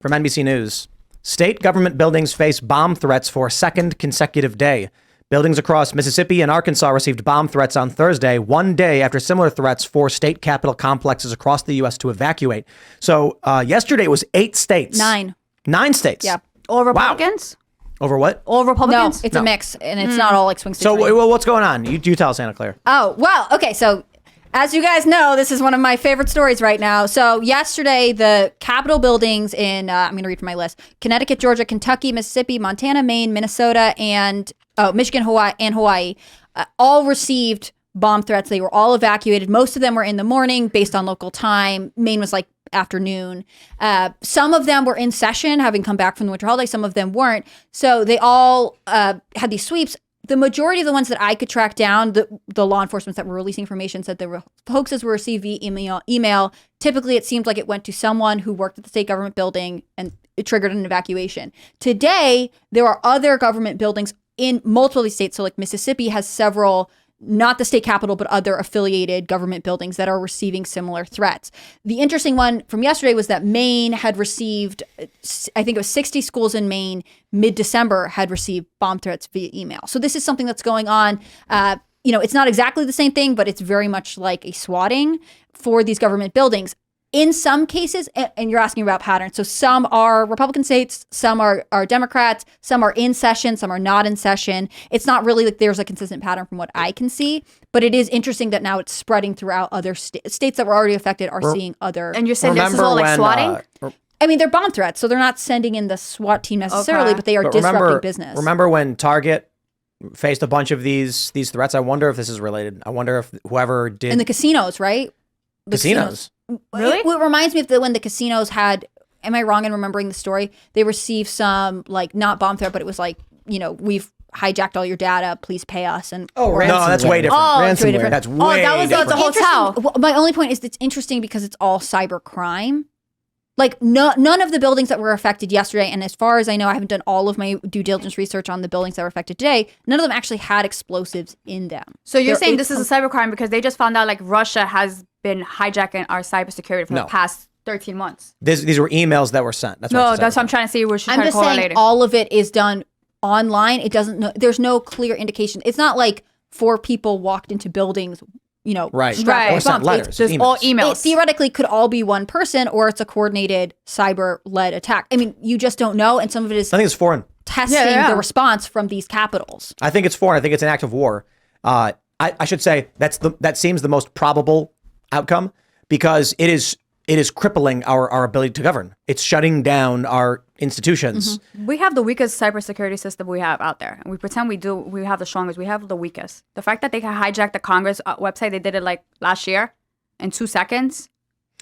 from NBC News. State government buildings face bomb threats for a second consecutive day. Buildings across Mississippi and Arkansas received bomb threats on Thursday, one day after similar threats forced state capitol complexes across the U.S. to evacuate. So yesterday it was 8 states. 9 states. Yeah. All Republicans? Wow. Over what? All Republicans? No, it's a mix, and it's not all like swing states. So what's going on? You tell Santa Clara. Oh, well, okay, so as you guys know, this is one of my favorite stories right now. So yesterday, the Capitol buildings in, I'm going to read from my list, Connecticut, Georgia, Kentucky, Mississippi, Montana, Maine, Minnesota, and Michigan, Hawaii, all received bomb threats. They were all evacuated. Most of them were in the morning based on local time. Maine was like afternoon. Some of them were in session, having come back from the winter holiday. Some of them weren't. So they all had these sweeps. The majority of the ones that I could track down, the law enforcement that were releasing information said the hoaxes were received via email. Typically, it seemed like it went to someone who worked at the state government building and it triggered an evacuation. Today, there are other government buildings in multiple states. So like Mississippi has several, not the state capitol, but other affiliated government buildings that are receiving similar threats. The interesting one from yesterday was that Maine had received, I think it was 60 schools in Maine, mid-December had received bomb threats via email. So this is something that's going on. It's not exactly the same thing, but it's very much like a swatting for these government buildings. In some cases, and you're asking about patterns, so some are Republican states, some are Democrats, some are in session, some are not in session. It's not really like there's a consistent pattern from what I can see, but it is interesting that now it's spreading throughout other states that were already affected are seeing other. And you're saying this is all like swatting? I mean, they're bomb threats, so they're not sending in the SWAT team necessarily, but they are disrupting business. Remember when Target faced a bunch of these threats? I wonder if this is related. I wonder if whoever did... In the casinos, right? Casinos. Really? It reminds me of when the casinos had, am I wrong in remembering the story? They received some, like, not bomb threat, but it was like, we've hijacked all your data, please pay us. And no, that's way different. Ransomware. That's way different. The hotel. Well, my only point is it's interesting because it's all cyber crime. Like, none of the buildings that were affected yesterday, and as far as I know, I haven't done all of my due diligence research on the buildings that were affected today, none of them actually had explosives in them. So you're saying this is a cybercrime because they just found out, like, Russia has been hijacking our cybersecurity for the past 13 months. These were emails that were sent. That's what I'm trying to see. I'm just saying all of it is done online. It doesn't. There's no clear indication. It's not like 4 people walked into buildings. Right. Or sent letters. Just all emails. It theoretically could all be one person, or it's a coordinated cyber-led attack. I mean, you just don't know, and some of it is. I think it's foreign. Testing the response from these capitals. I think it's foreign. I think it's an act of war. I should say that seems the most probable outcome because it is crippling our ability to govern. It's shutting down our institutions. Mm-hmm. We have the weakest cybersecurity system we have out there. And we pretend we have the strongest. We have the weakest. The fact that they can hijack the Congress website, they did it like last year in 2 seconds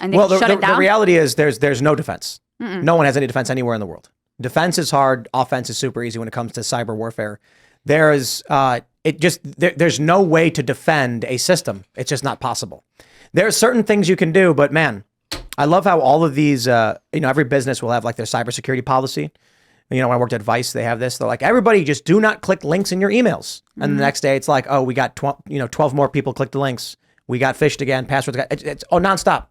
and they shut it down. The reality is there's no defense. No one has any defense anywhere in the world. Defense is hard. Offense is super easy when it comes to cyber warfare. There's no way to defend a system. It's just not possible. There are certain things you can do, but man, I love how all of these, every business will have like their cybersecurity policy. When I worked at Vice, they have this. They're like, everybody just do not click links in your emails. And the next day it's like, oh, we got 12 more people clicked the links. We got phished again. Passwords. It's nonstop.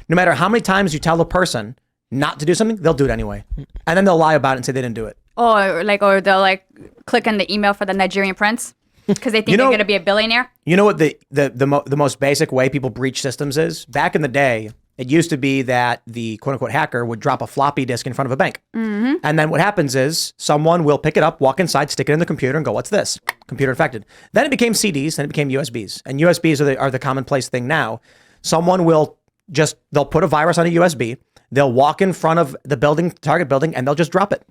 No matter how many times you tell a person not to do something, they'll do it anyway. And then they'll lie about it and say they didn't do it. Or they'll like click on the email for the Nigerian prince because they think they're going to be a billionaire. You know what the most basic way people breach systems is? Back in the day, it used to be that the quote unquote hacker would drop a floppy disk in front of a bank. Mm-hmm. And then what happens is someone will pick it up, walk inside, stick it in the computer and go, what's this? Computer infected. Then it became CDs, then it became USBs. And USBs are the commonplace thing now. Someone they'll put a virus on a USB. They'll walk in front of the target building, and they'll just drop it.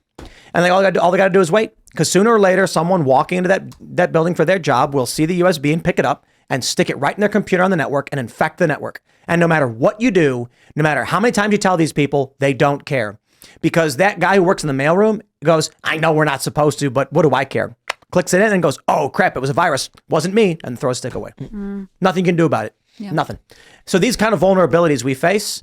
And all they got to do is wait. Because sooner or later, someone walking into that building for their job will see the USB and pick it up and stick it right in their computer on the network and infect the network. And no matter what you do, no matter how many times you tell these people, they don't care. Because that guy who works in the mailroom goes, I know we're not supposed to, but what do I care? Clicks it in and goes, oh, crap, it was a virus. Wasn't me. And throws a stick away. Nothing you can do about it. Yeah. Nothing. So these kind of vulnerabilities we face,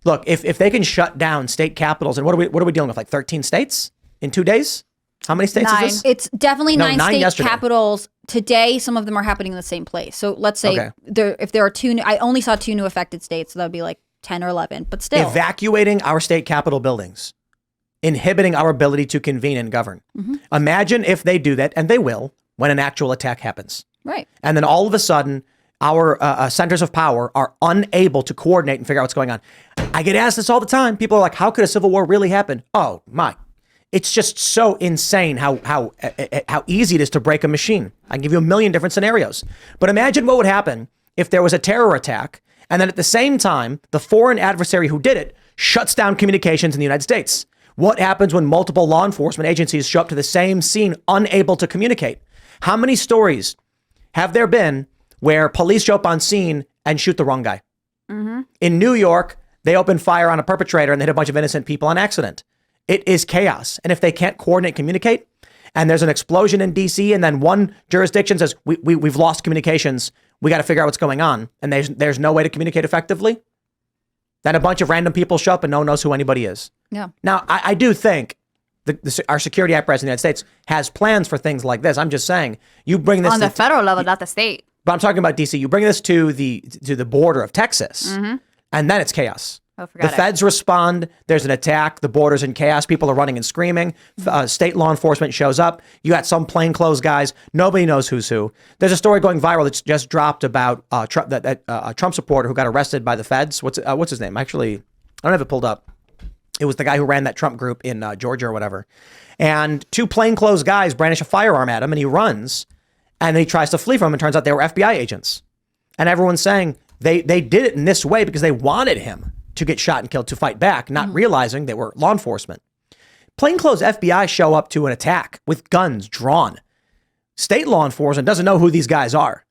look, if they can shut down state capitals, and what are we dealing with? Like 13 states in 2 days? How many states 9. is this? It's definitely 9 state yesterday. capitals. Today, some of them are happening in the same place. So let's say if there are 2 new, I only saw 2 new affected states, so that would be like 10 or 11, but still. Evacuating our state capitol buildings. inhibiting our ability to convene and govern. Imagine if they do that, and they will, when an actual attack happens. Right. And then all of a sudden, our centers of power are unable to coordinate and figure out what's going on. I get asked this all the time. People are like, how could a civil war really happen? Oh, my. It's just so insane how easy it is to break a machine. I can give you a million different scenarios. But imagine what would happen if there was a terror attack, and then at the same time, the foreign adversary who did it shuts down communications in the United States. What happens when multiple law enforcement agencies show up to the same scene unable to communicate? How many stories have there been where police show up on scene and shoot the wrong guy? In New York, they opened fire on a perpetrator and they hit a bunch of innocent people on accident. It is chaos. And if they can't coordinate, communicate, and there's an explosion in DC, and then one jurisdiction says, we've lost communications, we got to figure out what's going on, and there's no way to communicate effectively, then a bunch of random people show up and no one knows who anybody is. Yeah. Now, I do think our security apparatus in the United States has plans for things like this. I'm just saying, you bring this on the federal level, not the state. But I'm talking about DC. You bring this to the border of Texas, and then it's chaos. Oh, the feds respond. There's an attack. The border's in chaos. People are running and screaming. State law enforcement shows up. You got some plainclothes guys. Nobody knows who's who. There's a story going viral that's just dropped about a Trump supporter who got arrested by the feds. What's his name? Actually, I don't have it pulled up. It was the guy who ran that Trump group in Georgia or whatever. And two plainclothes guys brandish a firearm at him, and he runs. And then he tries to flee from him. And turns out they were FBI agents. And everyone's saying they did it in this way because they wanted him to get shot and killed to fight back, not realizing they were law enforcement. Plainclothes FBI show up to an attack with guns drawn. State law enforcement doesn't know who these guys are.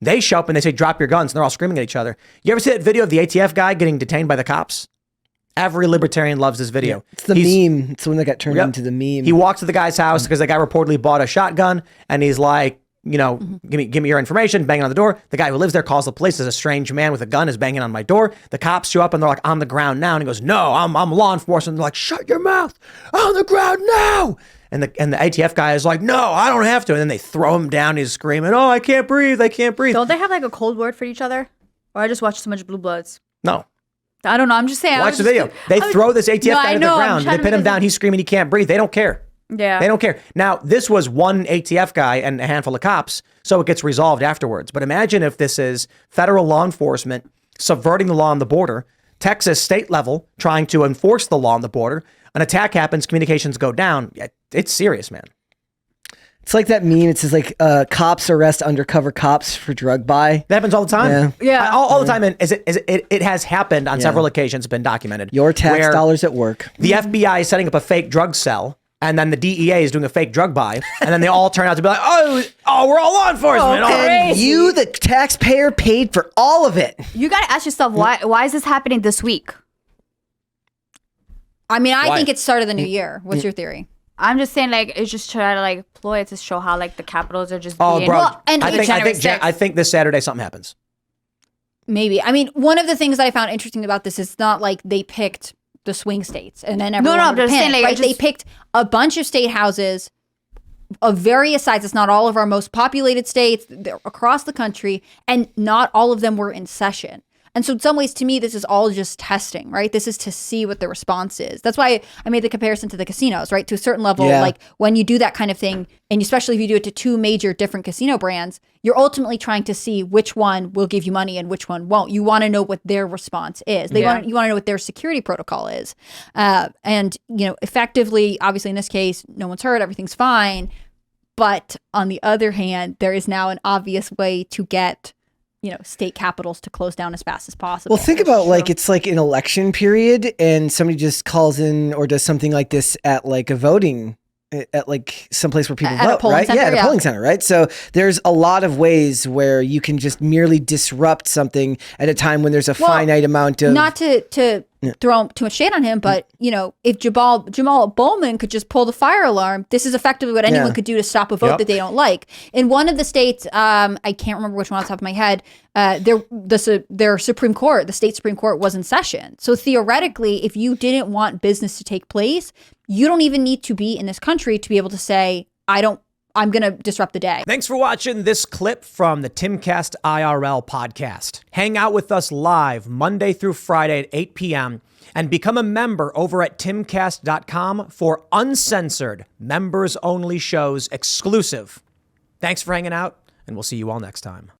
They show up and they say, drop your guns, and they're all screaming at each other. You ever see that video of the ATF guy getting detained by the cops? Every libertarian loves this video. Yeah, it's the meme. It's the one that got turned into the meme. He walks to the guy's house because the guy reportedly bought a shotgun, and he's like, give me your information, banging on the door. The guy who lives there calls the police. There's a strange man with a gun is banging on my door. The cops show up and they're like, on the ground now. And he goes, no, I'm law enforcement. And they're like, shut your mouth, on the ground now. And the ATF guy is like, no, I don't have to. And then they throw him down. He's screaming, oh, I can't breathe. Don't they have like a code word for each other? Or I just watched too much Blue Bloods. No. I don't know. I'm just saying. Watch the video. They throw this ATF guy to the ground. They pin him down. He's screaming, he can't breathe. They don't care. Yeah. They don't care. Now, this was one ATF guy and a handful of cops, so it gets resolved afterwards. But imagine if this is federal law enforcement subverting the law on the border, Texas state level trying to enforce the law on the border, an attack happens, communications go down. It's serious, man. It's like that meme. It says like cops arrest undercover cops for drug buy. That happens all the time. Yeah. All the time. And it has happened on several occasions, been documented. Your tax dollars at work. The FBI is setting up a fake drug cell. And then the DEA is doing a fake drug buy. And then they all turn out to be like, oh, we're all law enforcement. And you, the taxpayer, paid for all of it. You got to ask yourself, why is this happening this week? I mean, I think it started the new year. What's your theory? I'm just saying, like, it's just trying to like ploy to show how like the capitals are just being. Bro, and I think this Saturday something happens. Maybe. I mean, one of the things that I found interesting about this is not like they picked the swing states and then everyone but saying, like, right? They picked a bunch of state houses of various sizes. It's not all of our most populated states. They're across the country, and not all of them were in session. And so in some ways, to me, this is all just testing, right? This is to see what the response is. That's why I made the comparison to the casinos, right? To a certain level, like when you do that kind of thing, and especially if you do it to two major different casino brands, you're ultimately trying to see which one will give you money and which one won't. You want to know what their response is. You want to know what their security protocol is. And, effectively, obviously in this case, no one's hurt, everything's fine. But on the other hand, there is now an obvious way to get state capitals to close down as fast as possible. Well, think about like it's like an election period and somebody just calls in or does something like this at like a voting at like someplace where people vote, right? Center, at a polling center, right? So there's a lot of ways where you can just merely disrupt something at a time when there's a finite amount of not to throw too much shade on him, but if Jamal Bowman could just pull the fire alarm, this is effectively what anyone could do to stop a vote that they don't like. In one of the states, I can't remember which one off the top of my head, their Supreme Court, the state Supreme Court, was in session. So theoretically, if you didn't want business to take place, you don't even need to be in this country to be able to say, I don't I'm going to disrupt the day. Thanks for watching this clip from the Timcast IRL podcast. Hang out with us live Monday through Friday at 8 p.m. and become a member over at timcast.com for uncensored, members-only shows exclusive. Thanks for hanging out, and we'll see you all next time.